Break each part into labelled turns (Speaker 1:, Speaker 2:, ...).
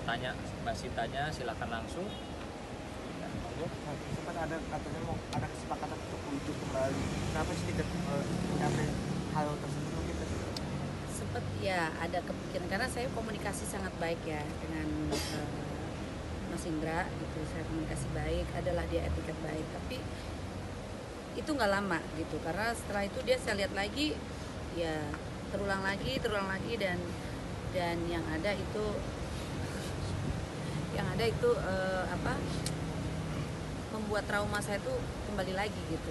Speaker 1: mau tanya Mbak Sintanya silakan langsung.
Speaker 2: Sempat ada katanya mau ada kesepakatan untuk rujuk kembali. Kenapa sih tidak mencapai hal tersebut mungkin?
Speaker 3: Sempat ya ada kepikiran karena saya komunikasi sangat baik ya dengan Mas Indra gitu. Saya komunikasi baik, adalah dia etiket baik, tapi itu nggak lama gitu karena setelah itu dia saya lihat lagi ya terulang lagi dan yang ada itu membuat trauma saya itu kembali lagi gitu.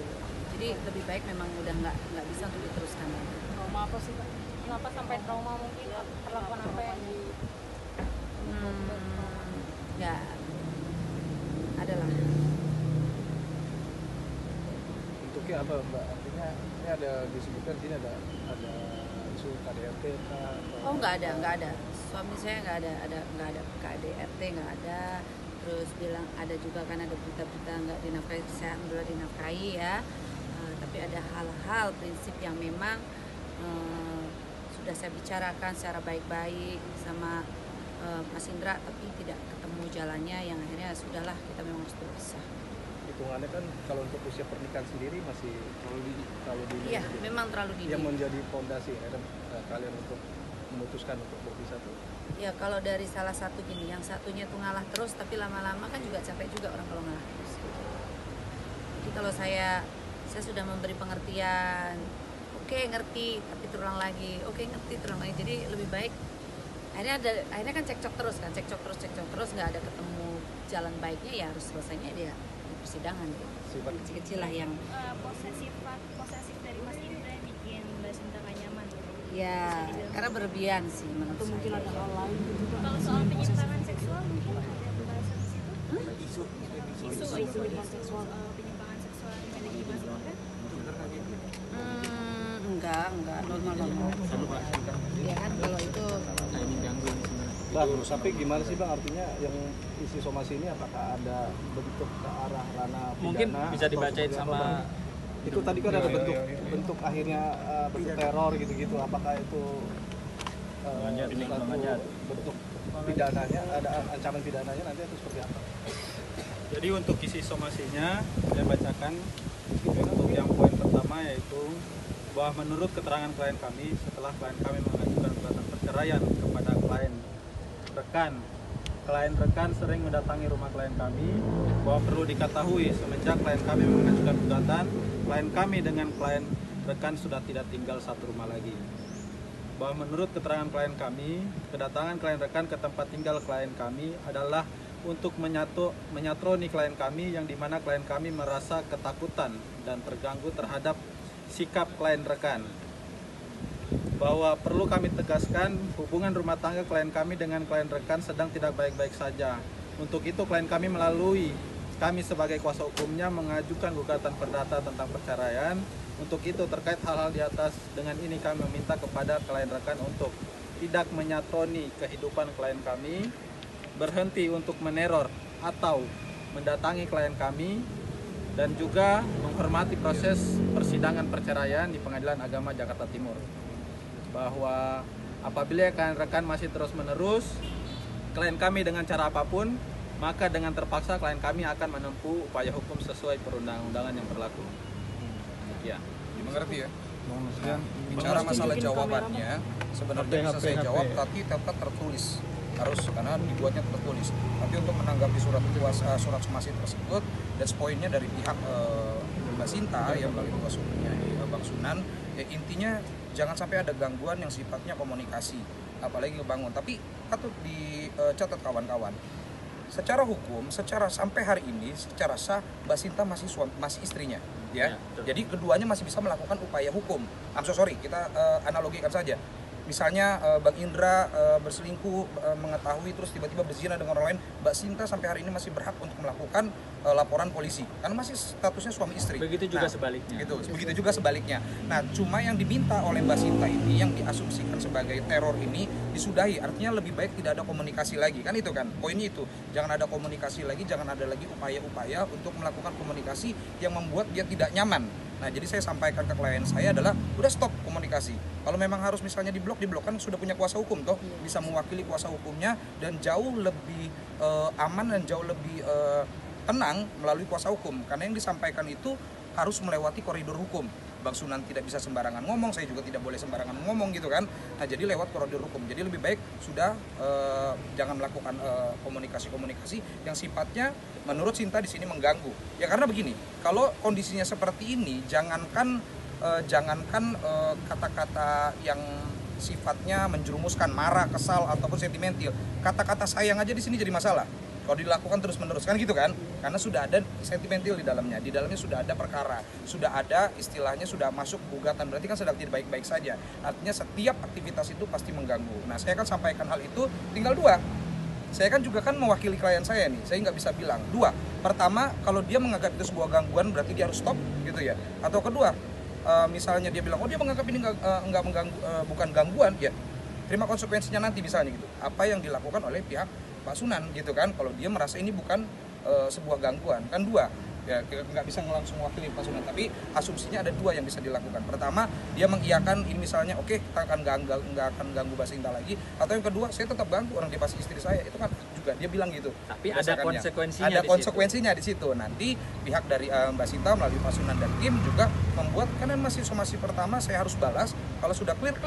Speaker 3: Jadi lebih baik memang udah nggak bisa untuk diteruskan.
Speaker 4: Trauma apa sih, Pak? Kenapa sampai trauma, mungkin perlakuan apa yang
Speaker 3: Ya adalah
Speaker 5: bentuknya apa Mbak? Artinya ini ada disebutkan sini ada isu KDRT atau...
Speaker 3: Oh nggak ada. Suami saya nggak ada KDRT, nggak ada. Terus bilang ada juga kan ada berita-berita nggak dinafkahi, saya alhamdulillah dinafkahi ya. Tapi ada hal-hal prinsip yang memang sudah saya bicarakan secara baik-baik sama Mas Indra, tapi tidak ketemu jalannya yang akhirnya sudahlah kita memang harus berpisah.
Speaker 5: Hitungannya kan kalau untuk usia pernikahan sendiri masih terlalu dini.
Speaker 3: Iya, memang terlalu dini.
Speaker 5: Yang menjadi fondasi kalian untuk memutuskan untuk berpisah tuh.
Speaker 3: Ya kalau dari salah satu gini, yang satunya tuh ngalah terus, tapi lama-lama kan juga capek juga orang kalau ngalah terus. Gitu. Jadi kalau saya sudah memberi pengertian, oke, ngerti, tapi terulang lagi, oke, ngerti, terulang lagi. Jadi lebih baik. Akhirnya kan cekcok terus, nggak ada ketemu jalan baiknya, ya harus selesainya dia di persidangan gitu. Kecil-kecil lah yang
Speaker 4: posesif dari Mas Indra yang bikin Mbak Sinta gak nyaman.
Speaker 3: ya karena berlebihan sih menurut
Speaker 4: Atau mungkin
Speaker 3: saya.
Speaker 4: ada hal lain juga. Kalau soal penyimpangan seksual mungkin ada pembahasan di situ. Isu penyimpangan seksual yang ada di Mas Indra.
Speaker 3: Enggak, normal. Ya kan kalau itu
Speaker 5: Bang, tapi gimana sih Bang artinya yang isi somasi ini, apakah ada bentuk ke arah ranah pidana?
Speaker 1: Mungkin bisa dibacain sama
Speaker 5: itu tadi kan ada bentuk akhirnya bentuk teror gitu-gitu, apakah itu bentuk pidananya, ada ancaman pidananya nanti atau seperti apa?
Speaker 6: Jadi untuk isi somasinya saya bacakan untuk yang poin pertama, yaitu bahwa menurut keterangan klien kami, setelah klien kami mengajukan gugatan perceraian kepada klien rekan sering mendatangi rumah klien kami, bahwa perlu diketahui semenjak klien kami mengajukan gugatan, klien kami dengan klien rekan sudah tidak tinggal satu rumah lagi. Bahwa menurut keterangan klien kami, kedatangan klien rekan ke tempat tinggal klien kami adalah untuk menyatroni klien kami, yang dimana klien kami merasa ketakutan dan terganggu terhadap sikap klien rekan. Bahwa perlu kami tegaskan, hubungan rumah tangga klien kami dengan klien rekan sedang tidak baik-baik saja. Untuk itu klien kami melalui kami sebagai kuasa hukumnya mengajukan gugatan perdata tentang perceraian. Untuk itu terkait hal-hal di atas, dengan ini kami meminta kepada klien rekan untuk tidak menyatroni kehidupan klien kami, berhenti untuk meneror atau mendatangi klien kami, dan juga menghormati proses persidangan perceraian di Pengadilan Agama Jakarta Timur. Bahwa apabila klien rekan masih terus-menerus klien kami dengan cara apapun, maka dengan terpaksa klien kami akan menempuh upaya hukum sesuai perundang-undangan yang berlaku. Ya.
Speaker 7: Dimengerti ya? Nah, bicara masalah jawabannya, sebenarnya bisa saya jawab, tapi tetap tertulis harus, karena dibuatnya tertulis. Tapi untuk menanggapi surat somasi tersebut, dan poinnya dari pihak Mbak Sinta yang bagi kuasa hukumnya Bang Sunan, ya intinya jangan sampai ada gangguan yang sifatnya komunikasi, apalagi ngebangun. Tapi patut dicatat kawan-kawan, secara hukum, secara sampai hari ini, secara sah Mbak Sinta masih istrinya, ya. Jadi keduanya masih bisa melakukan upaya hukum. Kita analogikan saja. Misalnya Bang Indra berselingkuh, mengetahui terus tiba-tiba berzina dengan orang lain, Mbak Sinta sampai hari ini masih berhak untuk melakukan laporan polisi karena masih statusnya suami istri.
Speaker 1: Begitu juga sebaliknya.
Speaker 7: Begitu juga sebaliknya. Nah, cuma yang diminta oleh Mbak Sinta ini, yang diasumsikan sebagai teror ini disudahi. Artinya lebih baik tidak ada komunikasi lagi, kan itu kan poinnya itu. Jangan ada komunikasi lagi, jangan ada lagi upaya-upaya untuk melakukan komunikasi yang membuat dia tidak nyaman. Nah, jadi saya sampaikan ke klien saya adalah udah stop komunikasi. Kalau memang harus misalnya diblok kan sudah punya kuasa hukum toh, bisa mewakili kuasa hukumnya dan jauh lebih aman dan jauh lebih tenang melalui kuasa hukum. Karena yang disampaikan itu harus melewati koridor hukum. Bang Sunan tidak bisa sembarangan ngomong, saya juga tidak boleh sembarangan ngomong gitu kan. Nah, jadi lewat koridor hukum. Jadi lebih baik sudah jangan melakukan komunikasi-komunikasi yang sifatnya menurut Sinta di sini mengganggu. Ya karena begini, kalau kondisinya seperti ini, jangankan kata-kata yang sifatnya menjerumuskan, marah, kesal ataupun sentimental. Kata-kata sayang aja di sini jadi masalah. Kalau dilakukan terus-menerus kan gitu kan, karena sudah ada sentimental di dalamnya sudah ada perkara, sudah ada istilahnya sudah masuk gugatan, berarti kan sedang tidak baik-baik saja. Artinya setiap aktivitas itu pasti mengganggu. Nah, saya akan sampaikan hal itu tinggal dua. Saya kan juga kan mewakili klien saya nih, saya nggak bisa bilang. Dua, pertama kalau dia menganggap itu sebuah gangguan berarti dia harus stop gitu ya. Atau kedua, misalnya dia bilang, oh dia menganggap ini nggak mengganggu, bukan gangguan, ya terima konsekuensinya nanti misalnya gitu. Apa yang dilakukan oleh pihak Pak Sunan gitu kan, kalau dia merasa ini bukan sebuah gangguan. Kan dua, ya nggak bisa langsung mewakili Pak Sunan, tapi asumsinya ada dua yang bisa dilakukan. Pertama, dia mengiyakan ini misalnya, oke, kita akan nggak akan ganggu Mbak Sinta lagi. Atau yang kedua, saya tetap ganggu, orang dia pasti istri saya, itu kan juga dia bilang gitu.
Speaker 1: Tapi ada konsekuensinya.
Speaker 7: Ada konsekuensinya di situ. Nanti pihak dari Mbak Sinta melalui Pak Sunan dan tim juga membuat, karena masih somasi pertama saya harus balas, kalau sudah clear